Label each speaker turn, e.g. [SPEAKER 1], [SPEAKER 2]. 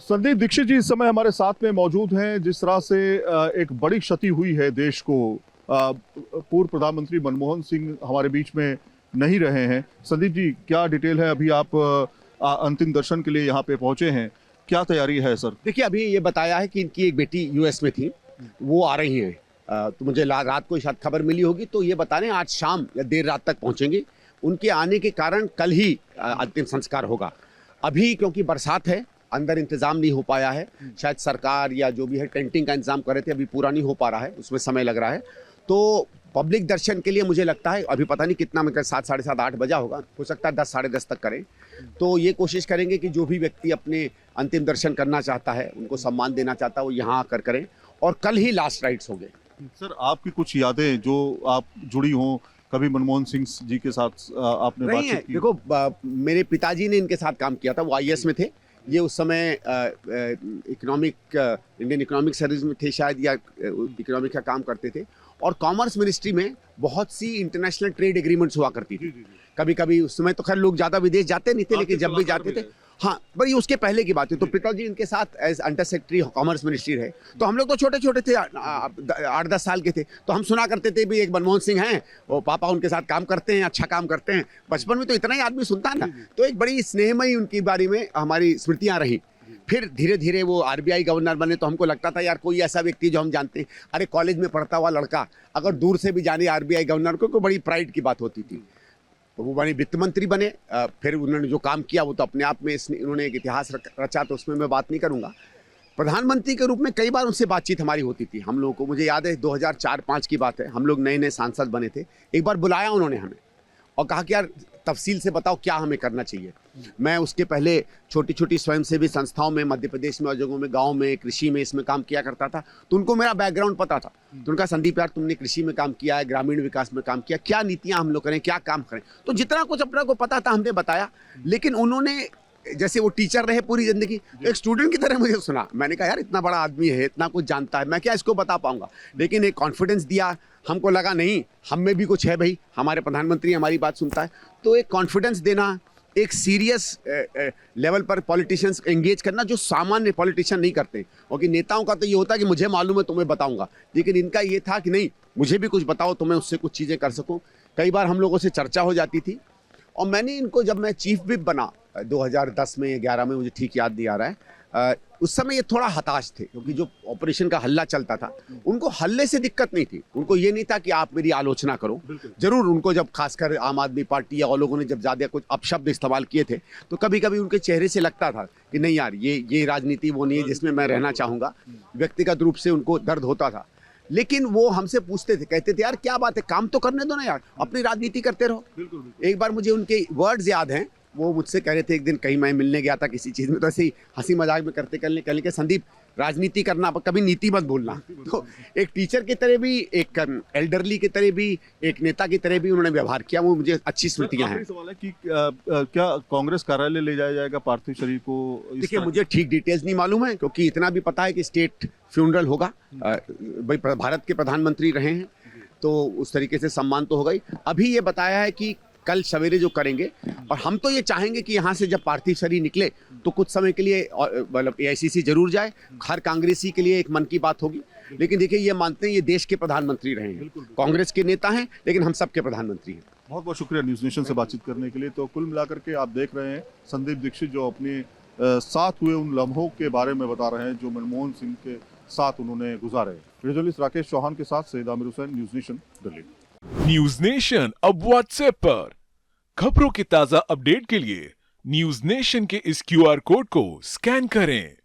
[SPEAKER 1] संदीप दीक्षित जी इस समय हमारे साथ में मौजूद हैं। जिस तरह से एक बड़ी क्षति हुई है देश को, पूर्व प्रधानमंत्री मनमोहन सिंह हमारे बीच में नहीं रहे हैं। संदीप जी, क्या डिटेल है? अभी आप अंतिम दर्शन के लिए यहाँ पे पहुंचे हैं, क्या तैयारी है सर?
[SPEAKER 2] देखिए, अभी ये बताया है कि इनकी एक बेटी यूएस में थी, वो आ रही हैं। तो मुझे रात को शायद खबर मिली होगी, तो ये बता रहे हैं आज शाम या देर रात तक पहुंचेंगे। उनके आने के कारण कल ही अंतिम संस्कार होगा। अभी क्योंकि बरसात है, अंदर इंतजाम नहीं हो पाया है। शायद सरकार या जो भी है टेंटिंग का इंतजाम कर रहे थे, अभी पूरा नहीं हो पा रहा है, उसमें समय लग रहा है। तो पब्लिक दर्शन के लिए मुझे लगता है अभी पता नहीं कितना, मतलब 7, साढ़े 7, 8 बजा होगा, हो सकता है 10, साढ़े 10 तक करें। तो ये कोशिश करेंगे कि जो भी व्यक्ति अपने अंतिम दर्शन करना चाहता है, उनको सम्मान देना चाहता है, वो यहाँ आकर करें। और कल ही लास्ट राइट्स होंगे।
[SPEAKER 1] सर, आपकी कुछ यादें जो आप जुड़ी हों, कभी मनमोहन सिंह जी के साथ आपने
[SPEAKER 2] नहीं है,
[SPEAKER 1] बातचीत की?
[SPEAKER 2] देखो, मेरे पिताजी ने इनके साथ काम किया था, वो आईएएस में थे। ये उस समय इंडियन इकोनॉमिक सर्विस में थे शायद, या इकोनॉमिक का काम करते थे। और कॉमर्स मिनिस्ट्री में बहुत सी इंटरनेशनल ट्रेड एग्रीमेंट्स हुआ करती थी। कभी कभी उस समय तो खैर लोग ज़्यादा विदेश जाते नहीं थे, लेकिन जब भी जाते थे, हाँ, पर ये उसके पहले की बात है। तो पिताजी इनके साथ as under secretary commerce ministry रहे। तो हम लोग तो छोटे छोटे थे, 8-10 साल के थे, तो हम सुना करते थे भी एक मनमोहन सिंह हैं, वो पापा उनके साथ काम करते हैं, अच्छा काम करते हैं। बचपन में तो इतना ही आदमी सुनता है ना। तो एक बड़ी स्नेहमयी उनकी बारे में हमारी स्मृतियाँ रही। फिर धीरे धीरे वो आरबीआई गवर्नर बने, तो हमको लगता था यार कोई ऐसा व्यक्ति जो हम जानते हैं, अरे कॉलेज में पढ़ता हुआ लड़का अगर दूर से भी जाने आरबीआई गवर्नर को, बड़ी प्राइड की बात होती थी। तो वो बने वित्त मंत्री बने। फिर उन्होंने जो काम किया वो तो अपने आप में उन्होंने एक इतिहास रचा, तो उसमें मैं बात नहीं करूंगा। प्रधानमंत्री के रूप में कई बार उनसे बातचीत हमारी होती थी हम लोगों को। मुझे याद है 2004-5 की बात है, हम लोग नए नए सांसद बने थे। एक बार बुलाया उन्होंने हमें और कहा कि यार तफसील से बताओ क्या हमें करना चाहिए। मैं उसके पहले छोटी छोटी स्वयंसेवी संस्थाओं में मध्य प्रदेश में और जगहों में, गांव में, कृषि में, इसमें काम किया करता था। तो उनको मेरा बैकग्राउंड पता था। तो उनका, संदीप यार तुमने कृषि में काम किया है, ग्रामीण विकास में काम किया, क्या नीतियां हम लोग करें, क्या काम करें। तो जितना कुछ अपना को पता था हमने बताया। लेकिन उन्होंने, जैसे वो टीचर रहे पूरी जिंदगी, एक स्टूडेंट की तरह मुझे सुना। मैंने कहा यार इतना बड़ा आदमी है, इतना कुछ जानता है, मैं क्या इसको बता पाऊंगा। लेकिन एक कॉन्फिडेंस दिया, हमको लगा नहीं हम में भी कुछ है भाई, हमारे प्रधानमंत्री हमारी बात सुनता है। तो एक कॉन्फिडेंस देना, एक सीरियस लेवल पर पॉलिटिशियंस एंगेज करना, जो सामान्य पॉलिटिशियन नहीं करते। क्योंकि नेताओं का तो ये होता है कि मुझे मालूम है तुम्हें बताऊंगा, लेकिन इनका ये था कि नहीं, मुझे भी कुछ बताओ तो मैं उससे कुछ चीज़ें कर सकूं। कई बार हम लोगों से चर्चा हो जाती थी। और मैंने इनको, जब मैं चीफ विप बना 2010 में या 11 में, मुझे ठीक याद नहीं आ रहा है, उस समय ये थोड़ा हताश थे, क्योंकि जो ऑपरेशन का हल्ला चलता था, उनको हल्ले से दिक्कत नहीं थी। उनको ये नहीं था कि आप मेरी आलोचना करो। जरूर उनको जब खासकर आम आदमी पार्टी या और लोगों ने जब ज़्यादा कुछ अपशब्द इस्तेमाल किए थे, तो कभी कभी उनके चेहरे से लगता था कि नहीं यार, ये राजनीति वो नहीं है जिसमें मैं रहना चाहूँगा। व्यक्तिगत रूप से उनको दर्द होता था। लेकिन वो हमसे पूछते थे, कहते थे यार क्या बात है, काम तो करने दो ना यार, अपनी राजनीति करते रहो। एक बार मुझे उनके वर्ड्स याद हैं। वो मुझसे कह रहे थे, एक दिन कहीं मैं मिलने गया था किसी चीज़ में, तो ऐसे ही हंसी मजाक में करते कहने के संदीप, राजनीति करना कभी नीति मत भूलना। तो एक टीचर की तरह भी, एक एल्डरली की तरह भी, एक नेता की तरह भी उन्होंने व्यवहार किया। वो मुझे अच्छी स्मृतियां हैं।
[SPEAKER 1] सवाल है कि क्या कांग्रेस कार्यालय ले जाया जाएगा पार्थिव शरीर को?
[SPEAKER 2] देखिए, मुझे ठीक डिटेल्स नहीं मालूम है, क्योंकि इतना भी पता है कि स्टेट फ्यूनरल होगा। भाई भारत के प्रधानमंत्री रहे हैं, तो उस तरीके से सम्मान तो होगा ही। अभी ये बताया है कि कल सवेरे जो करेंगे, और हम तो ये चाहेंगे कि यहाँ से जब पार्थिव शरीर निकले तो कुछ समय के लिए मतलब एआईसीसी जरूर जाए। हर कांग्रेसी के लिए एक मन की बात होगी। लेकिन देखिए, ये मानते हैं ये देश के प्रधानमंत्री रहे हैं, कांग्रेस के नेता हैं, लेकिन हम सबके प्रधानमंत्री हैं।
[SPEAKER 1] बहुत बहुत शुक्रिया न्यूज़ नेशन से बातचीत करने के लिए। तो कुल मिलाकर के आप देख रहे हैं संदीप दीक्षित जो अपने साथ हुए उन लम्हों के बारे में बता रहे हैं जो मनमोहन सिंह के साथ उन्होंने गुजारे। जर्नलिस्ट राकेश चौहान के साथ Syed Aamir Hussain, News Nation, Delhi.
[SPEAKER 3] News Nation अब व्हाट्सएप पर खबरों के ताजा अपडेट के लिए न्यूज नेशन के इस क्यूआर कोड को स्कैन करें।